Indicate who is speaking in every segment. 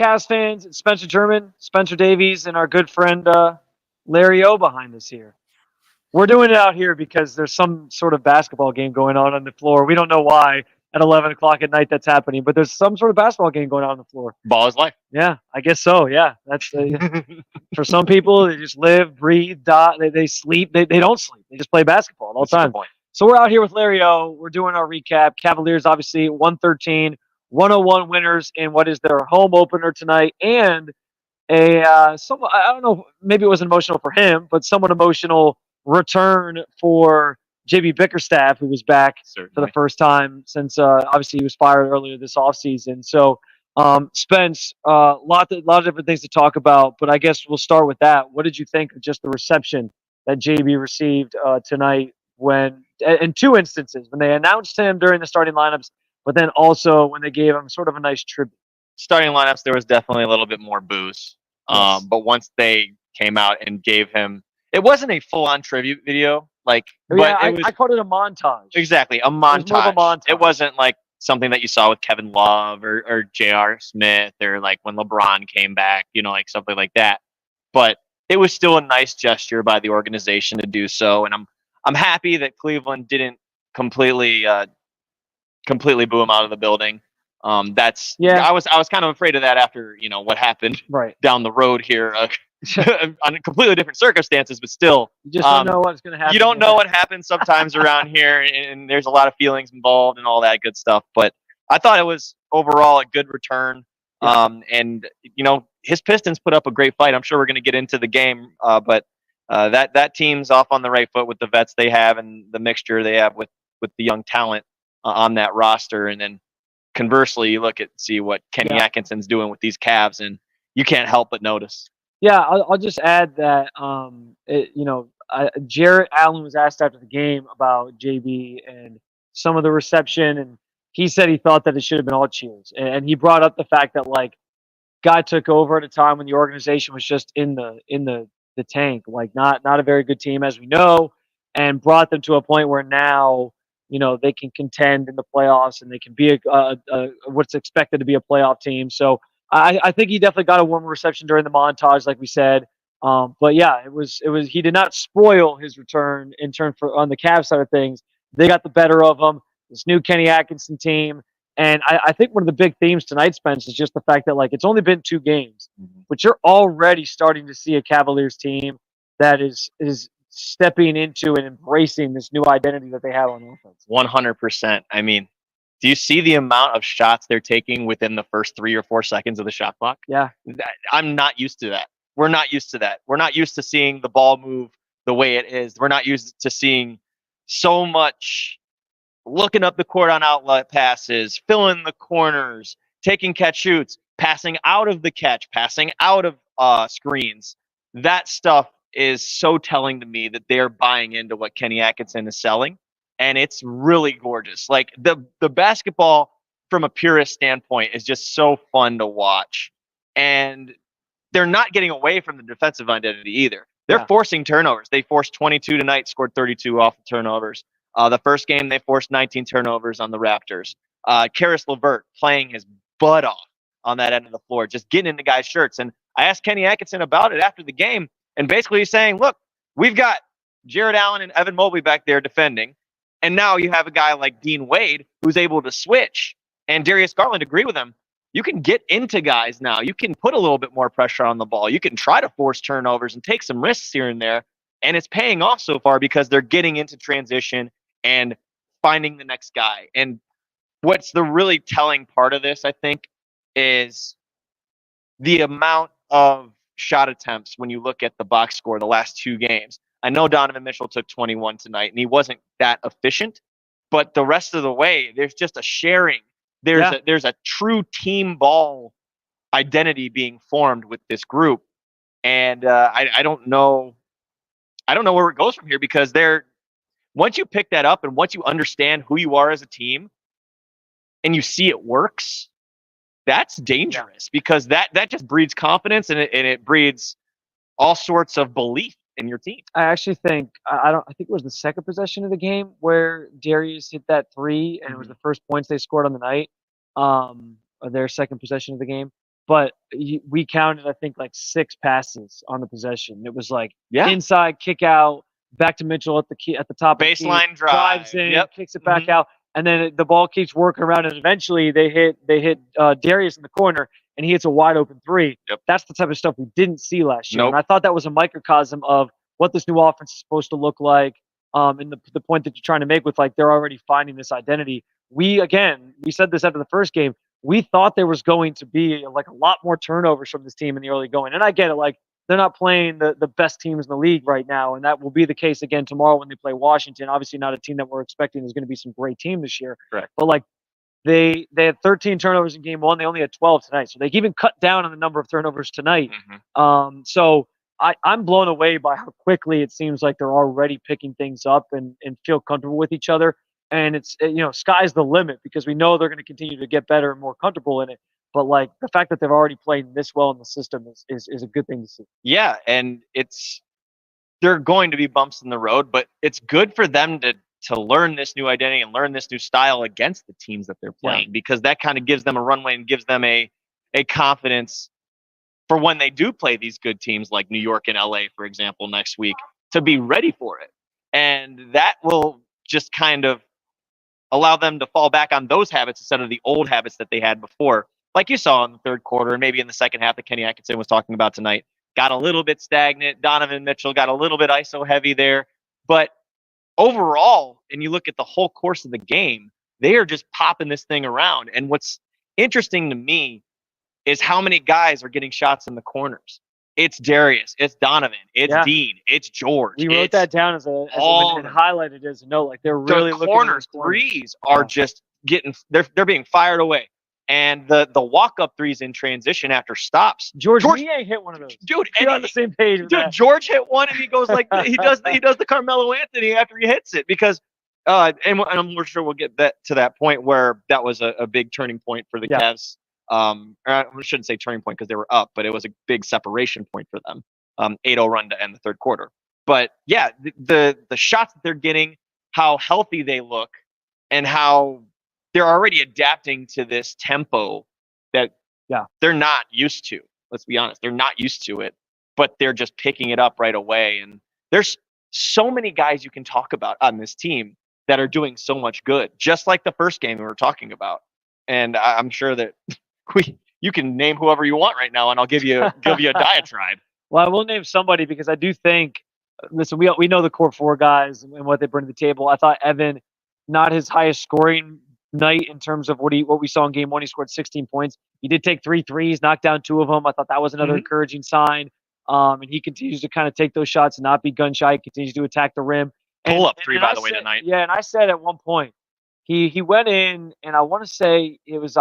Speaker 1: Cavs fans, it's Spencer German, Spencer Davies, and our good friend Larry O behind us here. We're doing it out here because there's some sort of basketball game going on the floor. We don't know why at 11 o'clock at night that's happening, but there's some sort of basketball game going on the floor.
Speaker 2: Ball is life.
Speaker 1: Yeah, I guess so. Yeah, that's for some people. They just live, breathe, die. They sleep. They don't sleep. They just play basketball all the time. So we're out here with Larry O. We're doing our recap. Cavaliers obviously 113, 101 winners in what is their home opener tonight, and I don't know, maybe it was emotional for him, but somewhat emotional return for JB Bickerstaff, who was back for the first time since obviously he was fired earlier this offseason. So, Spence, lot of different things to talk about, but I guess we'll start with that. What did you think of just the reception that JB received tonight in two instances, when they announced him during the starting lineups, but then also when they gave him sort of a nice tribute?
Speaker 2: Starting lineups, there was definitely a little bit more booze.
Speaker 1: Yes.
Speaker 2: But once they came out and gave him, it wasn't a full-on tribute video,
Speaker 1: I called it a montage.
Speaker 2: Exactly, a montage.
Speaker 1: It was more of a montage.
Speaker 2: It wasn't like something that you saw with Kevin Love or J.R. Smith, or like when LeBron came back, like something like that. But it was still a nice gesture by the organization to do so, and I'm happy that Cleveland didn't completely boo him out of the building. I was kind of afraid of that after what happened down the road here on completely different circumstances, but still,
Speaker 1: you just don't know what's going to happen.
Speaker 2: You don't know what happens sometimes around here, and there's a lot of feelings involved and all that good stuff. But I thought it was overall a good return. And his Pistons put up a great fight. I'm sure we're going to get into the game, but that team's off on the right foot with the vets they have and the mixture they have with the young talent on that roster. And then conversely, you see what Kenny Atkinson's doing with these Cavs, and you can't help but notice.
Speaker 1: Yeah, I'll just add that Jarrett Allen was asked after the game about JB and some of the reception, and he said he thought that it should have been all cheers, and he brought up the fact that guy took over at a time when the organization was just in the tank, not a very good team, as we know, and brought them to a point where now they can contend in the playoffs and they can be what's expected to be a playoff team. So I think he definitely got a warm reception during the montage, like we said. But yeah, it was he did not spoil his return on the Cavs side of things. They got the better of him. This new Kenny Atkinson team. And I think one of the big themes tonight, Spence, is just the fact that it's only been 2 games, but you're already starting to see a Cavaliers team that is stepping into and embracing this new identity that they have on offense.
Speaker 2: 100%. I mean, do you see the amount of shots they're taking within the first 3 or 4 seconds of the shot clock?
Speaker 1: Yeah.
Speaker 2: I'm not used to that. We're not used to that. We're not used to seeing the ball move the way it is. We're not used to seeing so much looking up the court on outlet passes, filling the corners, taking catch shoots, passing out of the catch, passing out of screens. That stuff is so telling to me that they're buying into what Kenny Atkinson is selling, and it's really gorgeous. The basketball from a purist standpoint is just so fun to watch, and they're not getting away from the defensive identity either. They're forcing turnovers. They forced 22 tonight, scored 32 off the turnovers. The first game, they forced 19 turnovers on the Raptors. Karis LeVert playing his butt off on that end of the floor, just getting into guys' shirts. And I asked Kenny Atkinson about it after the game, and basically he's saying, look, we've got Jarrett Allen and Evan Mobley back there defending, and now you have a guy like Dean Wade who's able to switch, and Darius Garland agree with him. You can get into guys now. You can put a little bit more pressure on the ball. You can try to force turnovers and take some risks here and there, and it's paying off so far because they're getting into transition and finding the next guy. And what's the really telling part of this, I think, is the amount of shot attempts when you look at the box score the last 2 games. I know Donovan Mitchell took 21 tonight, and he wasn't that efficient, but the rest of the way, there's just a sharing. There's a true team ball identity being formed with this group. And I don't know where it goes from here, because once you pick that up and once you understand who you are as a team and you see it works, that's dangerous, because that just breeds confidence, and it breeds all sorts of belief in your team.
Speaker 1: I actually think I think it was the second possession of the game where Darius hit that 3, and it was the first points they scored on the night. Their second possession of the game. but we counted, I think, like 6 passes on the possession. It was like
Speaker 2: Yeah.
Speaker 1: inside, kick out, back to Mitchell at the top of the key,
Speaker 2: Baseline drive.
Speaker 1: drives in,
Speaker 2: Yep.
Speaker 1: kicks it back out, and then the ball keeps working around, and eventually they hit Darius in the corner, and he hits a wide open 3.
Speaker 2: Yep.
Speaker 1: That's the type of stuff we didn't see last year,
Speaker 2: Nope.
Speaker 1: and I thought that was a microcosm of what this new offense is supposed to look like. And the point that you're trying to make with, like, they're already finding this identity. We said this after the first game. We thought there was going to be like a lot more turnovers from this team in the early going. And I get it, like, they're not playing the best teams in the league right now, and that will be the case again tomorrow when they play Washington. Obviously not a team that we're expecting is going to be some great team this year.
Speaker 2: Correct.
Speaker 1: But like they had 13 turnovers in game 1. They only had 12 tonight. So they even cut down on the number of turnovers tonight. So I'm blown away by how quickly it seems like they're already picking things up and feel comfortable with each other. And it's, sky's the limit because we know they're going to continue to get better and more comfortable in it. But like the fact that they've already played this well in the system is a good thing to see.
Speaker 2: Yeah, and there are going to be bumps in the road, but it's good for them to learn this new identity and learn this new style against the teams that they're playing, because that kind of gives them a runway and gives them a confidence for when they do play these good teams like New York and LA, for example, next week, to be ready for it. And that will just kind of allow them to fall back on those habits instead of the old habits that they had before. Like you saw in the third quarter and maybe in the second half that Kenny Atkinson was talking about tonight, got a little bit stagnant. Donovan Mitchell got a little bit ISO heavy there. But overall, and you look at the whole course of the game, they are just popping this thing around. And what's interesting to me is how many guys are getting shots in the corners. It's Darius, it's Donovan, it's Dean, it's George.
Speaker 1: We wrote that down as and highlighted as a note. Like they're really looking at
Speaker 2: corner threes are just getting they're being fired away. And the walk-up threes in transition after stops.
Speaker 1: George hit one of those.
Speaker 2: Dude,
Speaker 1: and on the same page.
Speaker 2: Dude, George hit one and he goes like he does the Carmelo Anthony after he hits it, because and I'm sure we'll get to that point where that was a big turning point for the Cavs. I shouldn't say turning point because they were up, but it was a big separation point for them. 8-0 run to end the third quarter. But yeah, the shots that they're getting, how healthy they look, and how they're already adapting to this tempo that they're not used to. Let's be honest, they're not used to it, but they're just picking it up right away. And there's so many guys you can talk about on this team that are doing so much good, just like the first game we were talking about. And I'm sure that you can name whoever you want right now, and I'll give you a diatribe.
Speaker 1: Well, I will name somebody because I do think. Listen, we know the core 4 guys and what they bring to the table. I thought Evan, not his highest scoring night in terms of what we saw in game 1. He scored 16 points. He did take 3 threes, knocked down 2 of them. I thought that was another encouraging sign. And he continues to kind of take those shots and not be gun shy. He continues to attack the rim.
Speaker 2: Pull up 3, by the way, tonight.
Speaker 1: Yeah, and I said at one point, he went in, and I want to say it was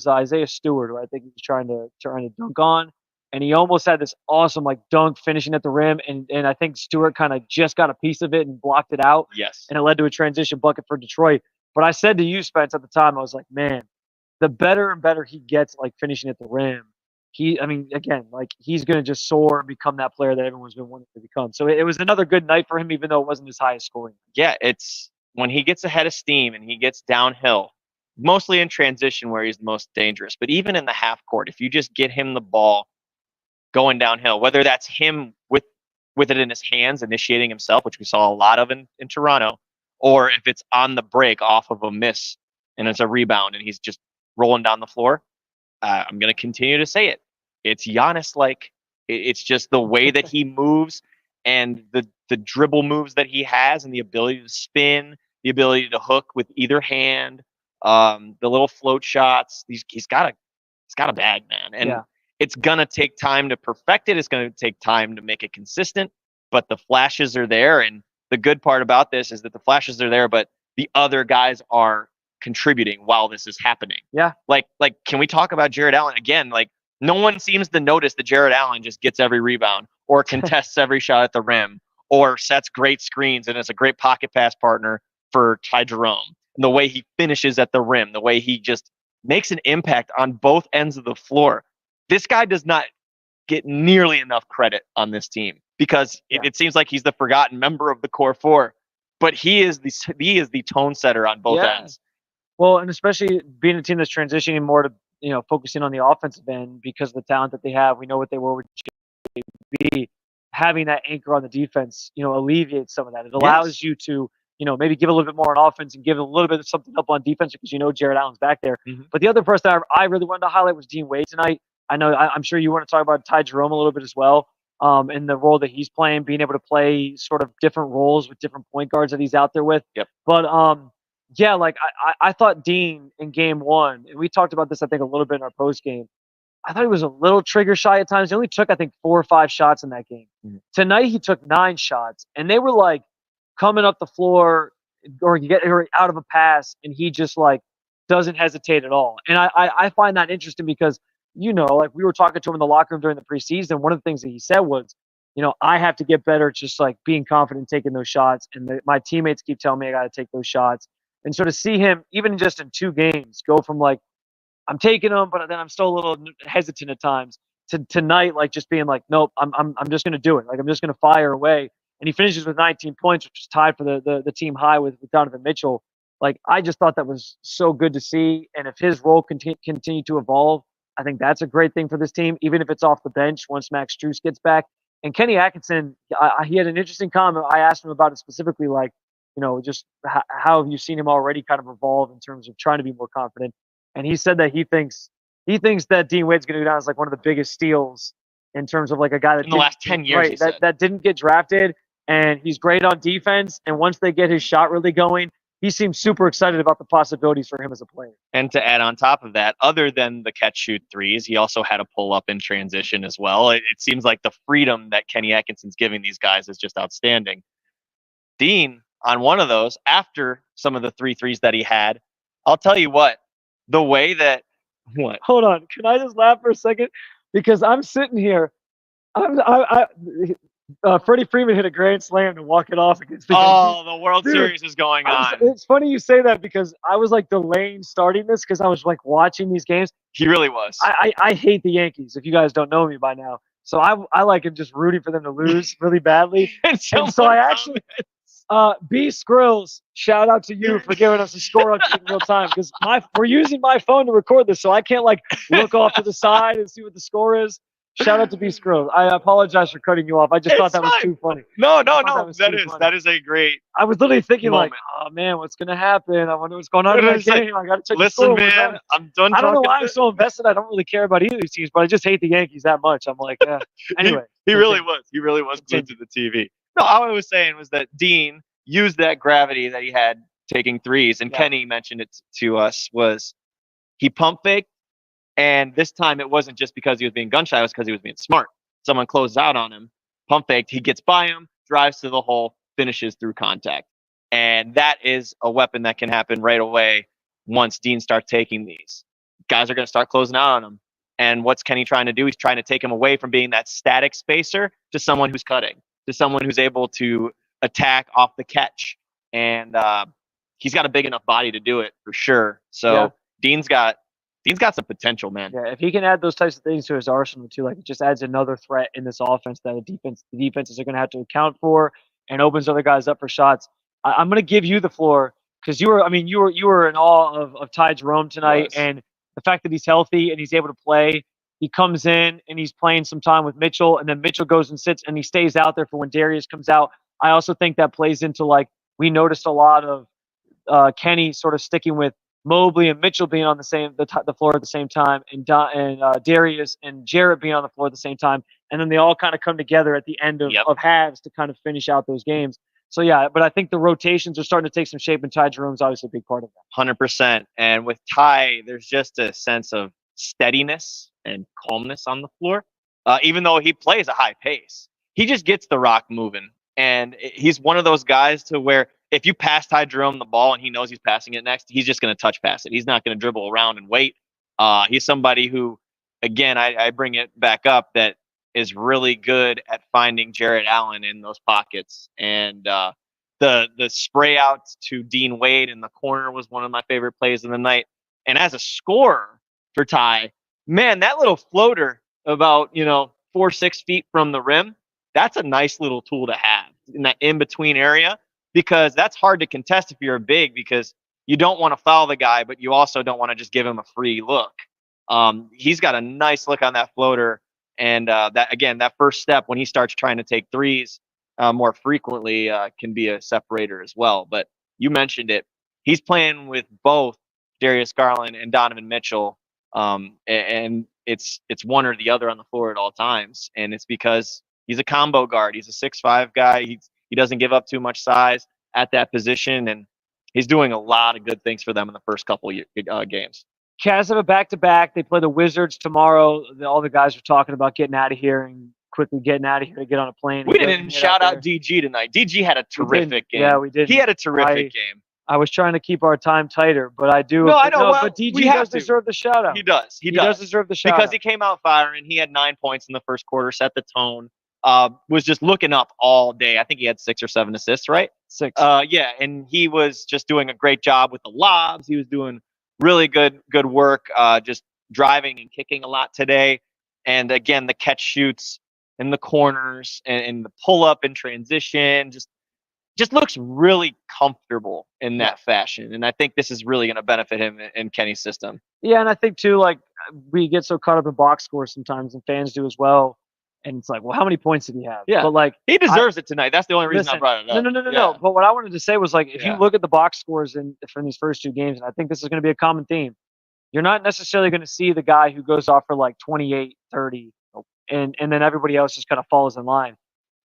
Speaker 1: Isaiah Stewart, who I think he was trying to dunk on, and he almost had this awesome like dunk finishing at the rim, and I think Stewart kind of just got a piece of it and blocked it out.
Speaker 2: Yes,
Speaker 1: and it led to a transition bucket for Detroit. But I said to you, Spence, at the time, I was like, man, the better and better he gets like finishing at the rim, he's going to just soar and become that player that everyone's been wanting to become. So it was another good night for him, even though it wasn't his highest scoring.
Speaker 2: Yeah, it's when he gets ahead of steam and he gets downhill, mostly in transition where he's the most dangerous. But even in the half court, if you just get him the ball going downhill, whether that's him with it in his hands, initiating himself, which we saw a lot of in Toronto, or if it's on the break off of a miss and it's a rebound and he's just rolling down the floor, I'm going to continue to say it. It's Giannis-like. It's just the way that he moves and the dribble moves that he has and the ability to spin, the ability to hook with either hand, the little float shots. He's got a bag, man. And it's going to take time to perfect it. It's going to take time to make it consistent, but the flashes are there. And the good part about this is that the flashes are there, but the other guys are contributing while this is happening.
Speaker 1: Yeah.
Speaker 2: Like, can we talk about Jared Allen again? Like, no one seems to notice that Jared Allen just gets every rebound or contests every shot at the rim or sets great screens and is a great pocket pass partner for Ty Jerome. And the way he finishes at the rim, the way he just makes an impact on both ends of the floor. This guy does not get nearly enough credit on this team because it seems like he's the forgotten member of the core 4, but he is the tone setter on both ends.
Speaker 1: Well, and especially being a team that's transitioning more to focusing on the offensive end because of the talent that they have. We know what they were with JB. Having that anchor on the defense, alleviates some of that. It allows you to, maybe give a little bit more on offense and give a little bit of something up on defense because Jared Allen's back there.
Speaker 2: Mm-hmm.
Speaker 1: But the other person I really wanted to highlight was Dean Wade tonight. I know I'm sure you want to talk about Ty Jerome a little bit as well, in the role that he's playing, being able to play sort of different roles with different point guards that he's out there with.
Speaker 2: Yep.
Speaker 1: But yeah, like I thought Dean in game one, and we talked about this I think a little bit in our post game. I thought he was a little trigger shy at times. He only took, I think, 4 or 5 shots in that game.
Speaker 2: Mm-hmm.
Speaker 1: Tonight, he took 9 shots, and they were like coming up the floor or out of a pass, and he just like doesn't hesitate at all. And I find that interesting because, like we were talking to him in the locker room during the preseason. One of the things that he said was, I have to get better just like being confident taking those shots. And my teammates keep telling me I got to take those shots. And so to see him, even just in 2 games, go from like, I'm taking them, but then I'm still a little hesitant at times. Tonight, like just being like, nope, I'm just gonna do it. Like I'm just gonna fire away. And he finishes with 19 points, which is tied for the team high with Donovan Mitchell. Like I just thought that was so good to see. And if his role continue to evolve, I think that's a great thing for this team, even if it's off the bench once Max Strus gets back. And Kenny Atkinson, he had an interesting comment. I asked him about it specifically, like, just how have you seen him already kind of evolve in terms of trying to be more confident. And he said that he thinks that Dean Wade's going to go down as like one of the biggest steals in terms of like a guy that
Speaker 2: in the last 10 years,
Speaker 1: right, that didn't get drafted, and he's great on defense. And once they get his shot really going, he seems super excited about the possibilities for him as a player.
Speaker 2: And to add on top of that, other than the catch shoot threes, he also had a pull up in transition as well. It seems like the freedom that Kenny Atkinson's giving these guys is just outstanding. Dean, on one of those, after some of the 3 threes that he had, I'll tell you what. The way that
Speaker 1: Hold on, can I just laugh for a second? Because I'm sitting here, Freddie Freeman hit a grand slam to walk it off against the
Speaker 2: the World Series is going on.
Speaker 1: It's funny you say that because I was like delaying starting this because I was like watching these games.
Speaker 2: He really was.
Speaker 1: I hate the Yankees, if you guys don't know me by now. So I like him just rooting for them to lose really badly. and so I actually B Skrills, shout out to you for giving us a score up in real time because we're using my phone to record this, so I can't like look off to the side and see what the score is. Shout out to B Skrills. I apologize for cutting you off. I just thought that was too funny.
Speaker 2: No. That is a great.
Speaker 1: I was literally thinking
Speaker 2: moment.
Speaker 1: like, oh man, what's gonna happen? I wonder what's going on in that game. I gotta check the
Speaker 2: Listen,
Speaker 1: score.
Speaker 2: man, I'm done.
Speaker 1: I don't know why I'm so invested. I don't really care about either of these teams, but I just hate the Yankees that much. I'm like, anyway.
Speaker 2: He really was. He really was glued to the TV. No, all I was saying was that Dean used that gravity that he had taking threes, and Kenny mentioned it to us, was he pump faked, and this time it wasn't just because he was being gun shy, it was because he was being smart. Someone closed out on him, pump faked, he gets by him, drives to the hole, finishes through contact. And that is a weapon that can happen right away once Dean starts taking these. Guys are going to start closing out on him. And what's Kenny trying to do? He's trying to take him away from being that static spacer to someone who's cutting, to someone who's able to attack off the catch. And he's got a big enough body to do it for sure. So Dean's got some potential, man.
Speaker 1: Yeah, if he can add those types of things to his arsenal too, like it just adds another threat in this offense that the defenses are going to have to account for and opens other guys up for shots. I'm going to give you the floor because you were in awe of Ty Jerome tonight, and the fact that he's healthy and he's able to play. He comes in and he's playing some time with Mitchell, and then Mitchell goes and sits and he stays out there for when Darius comes out. I also think that plays into, like, we noticed a lot of Kenny sort of sticking with Mobley and Mitchell being on the floor at the same time, and Darius and Jarrett being on the floor at the same time, and then they all kind of come together at the end of halves to kind of finish out those games. So yeah, but I think the rotations are starting to take some shape, and Ty Jerome's obviously a big part of that.
Speaker 2: 100%. And with Ty, there's just a sense of steadiness and calmness on the floor. Even though he plays a high pace, he just gets the rock moving. And he's one of those guys to where if you pass Ty Jerome the ball and he knows he's passing it next, he's just going to touch pass it. He's not going to dribble around and wait. He's somebody who, again, I bring it back up, that is really good at finding Jared Allen in those pockets. And the spray outs to Dean Wade in the corner was one of my favorite plays of the night. And as a scorer for Ty, man, that little floater about 4-6 feet from the rim, that's a nice little tool to have in that in-between area, because that's hard to contest if you're a big, because you don't want to foul the guy, but you also don't want to just give him a free look. He's got a nice look on that floater. And that first step when he starts trying to take threes more frequently can be a separator as well. But you mentioned it. He's playing with both Darius Garland and Donovan Mitchell, and it's one or the other on the floor at all times. And it's because he's a combo guard. He's a 6'5" guy. He doesn't give up too much size at that position, and he's doing a lot of good things for them in the first couple games.
Speaker 1: Cavs have a back-to-back. They play the Wizards tomorrow. All the guys are talking about getting out of here and quickly getting out of here to get on a plane.
Speaker 2: We didn't shout out DG tonight. DG had a terrific game.
Speaker 1: Yeah, we did.
Speaker 2: He had a terrific game.
Speaker 1: I was trying to keep our time tighter, but I do.
Speaker 2: No, I know.
Speaker 1: But DG does deserve the shout out.
Speaker 2: He does. He does
Speaker 1: deserve the shout out.
Speaker 2: Because he came out firing. He had 9 points in the first quarter, set the tone. Was just looking up all day. I think he had 6 or 7 assists, right?
Speaker 1: 6.
Speaker 2: Yeah, and he was just doing a great job with the lobs. He was doing really good work, just driving and kicking a lot today. And again, the catch shoots in the corners and the pull up and transition just looks really comfortable in that fashion. And I think this is really going to benefit him in Kenny's system.
Speaker 1: Yeah, and I think too, like, we get so caught up in box scores sometimes, and fans do as well. And it's like, well, how many points did he have?
Speaker 2: Yeah,
Speaker 1: but like
Speaker 2: he deserves it tonight. That's the only reason I brought it up.
Speaker 1: No. But what I wanted to say was, like, if you look at the box scores from these first 2 games, and I think this is going to be a common theme, you're not necessarily going to see the guy who goes off for like 28, 30, and then everybody else just kind of falls in line.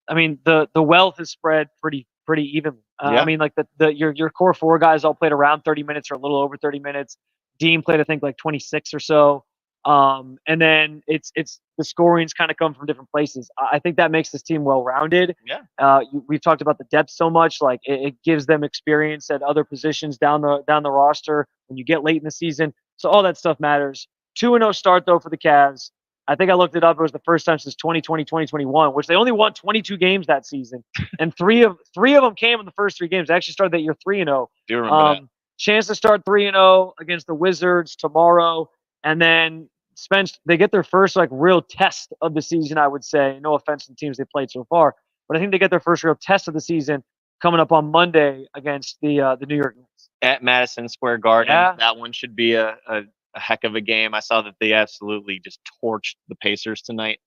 Speaker 1: I mean, the wealth is spread pretty evenly. I mean, like your core 4 guys all played around 30 minutes or a little over 30 minutes. Dean played, I think, like 26 or so. And then it's the scorings kind of come from different places. I think that makes this team well-rounded.
Speaker 2: Yeah.
Speaker 1: We've talked about the depth so much. Like, it gives them experience at other positions down the roster when you get late in the season. So all that stuff matters. 2-0 start though for the Cavs. I think I looked it up. It was the first time since 2020, 2021, which they only won 22 games that season, and three of them came in the first 3 games. They actually started that year 3-0.
Speaker 2: Do you remember that?
Speaker 1: Chance to start 3-0 against the Wizards tomorrow, and then they get their first like real test of the season. I would say, no offense to the teams they played so far, but I think they get their first real test of the season coming up on Monday against the New York Knicks
Speaker 2: at Madison Square Garden.
Speaker 1: Yeah.
Speaker 2: That one should be a heck of a game. I saw that they absolutely just torched the Pacers tonight.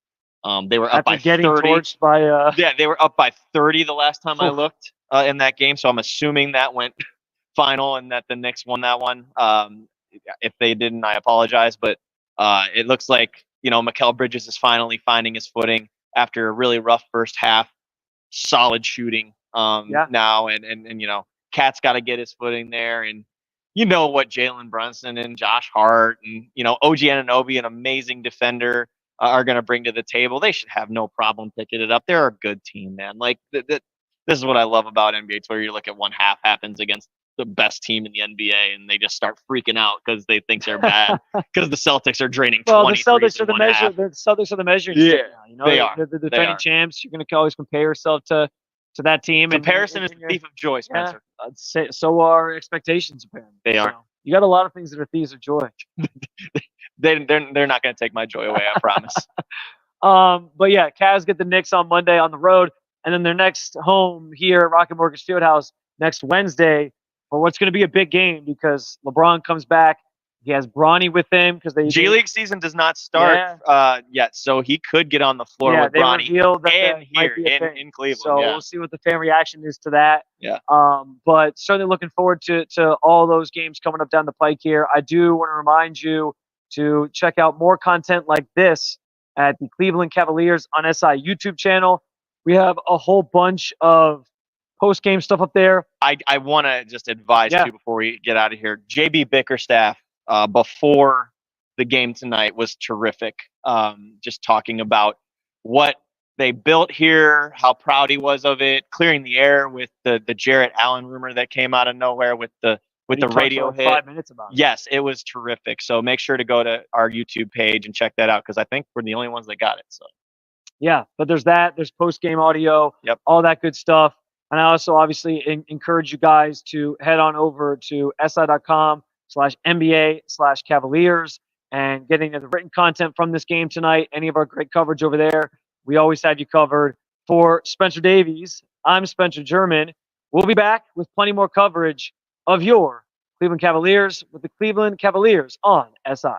Speaker 2: They were up by 30.
Speaker 1: Torched by,
Speaker 2: yeah, they were up by 30 the last time I looked in that game. So I'm assuming that went final and that the Knicks won that one. If they didn't, I apologize. But it looks like, Mikal Bridges is finally finding his footing after a really rough first half. Solid shooting now, and Cat's got to get his footing there, and what Jalen Brunson and Josh Hart and OG Anunoby, an amazing defender, are going to bring to the table. They should have no problem picking it up. They're a good team, man. Like this is what I love about NBA tour. You look at one half happens against the best team in the NBA, and they just start freaking out because they think they're bad because the Celtics are draining.
Speaker 1: Well, the Celtics are the measure. The Celtics are the measuring stick now.
Speaker 2: They are.
Speaker 1: They're the defending champs. You're going to always compare yourself to that team.
Speaker 2: Comparison is the thief of joy, Spencer.
Speaker 1: Yeah, so are expectations, apparently.
Speaker 2: They are.
Speaker 1: So you got a lot of things that are thieves of joy.
Speaker 2: They're not going to take my joy away, I promise.
Speaker 1: But yeah, Cavs get the Knicks on Monday on the road, and then their next home here at Rocket Mortgage Fieldhouse next Wednesday for what's going to be a big game because LeBron comes back. He has Bronny with him because
Speaker 2: G League season does not start yet, so he could get on the floor with Bronny and here in Cleveland.
Speaker 1: So we'll see what the fan reaction is to that.
Speaker 2: Yeah.
Speaker 1: But certainly looking forward to all those games coming up down the pike here. I do want to remind you to check out more content like this at the Cleveland Cavaliers on SI YouTube channel. We have a whole bunch of post-game stuff up there.
Speaker 2: I want to just advise you before we get out of here. JB Bickerstaff before the game tonight was terrific. Just talking about what they built here, how proud he was of it, clearing the air with the Jarrett Allen rumor that came out of nowhere with the radio hit.
Speaker 1: 5 minutes about it.
Speaker 2: Yes, it was terrific. So make sure to go to our YouTube page and check that out because I think we're the only ones that got it. So
Speaker 1: yeah, but there's that. There's post-game audio, all that good stuff. And I also obviously encourage you guys to head on over to si.com/NBA/Cavaliers and getting the written content from this game tonight. Any of our great coverage over there. We always have you covered. For Spencer Davies, I'm Spencer German. We'll be back with plenty more coverage of your Cleveland Cavaliers with the Cleveland Cavaliers on SI.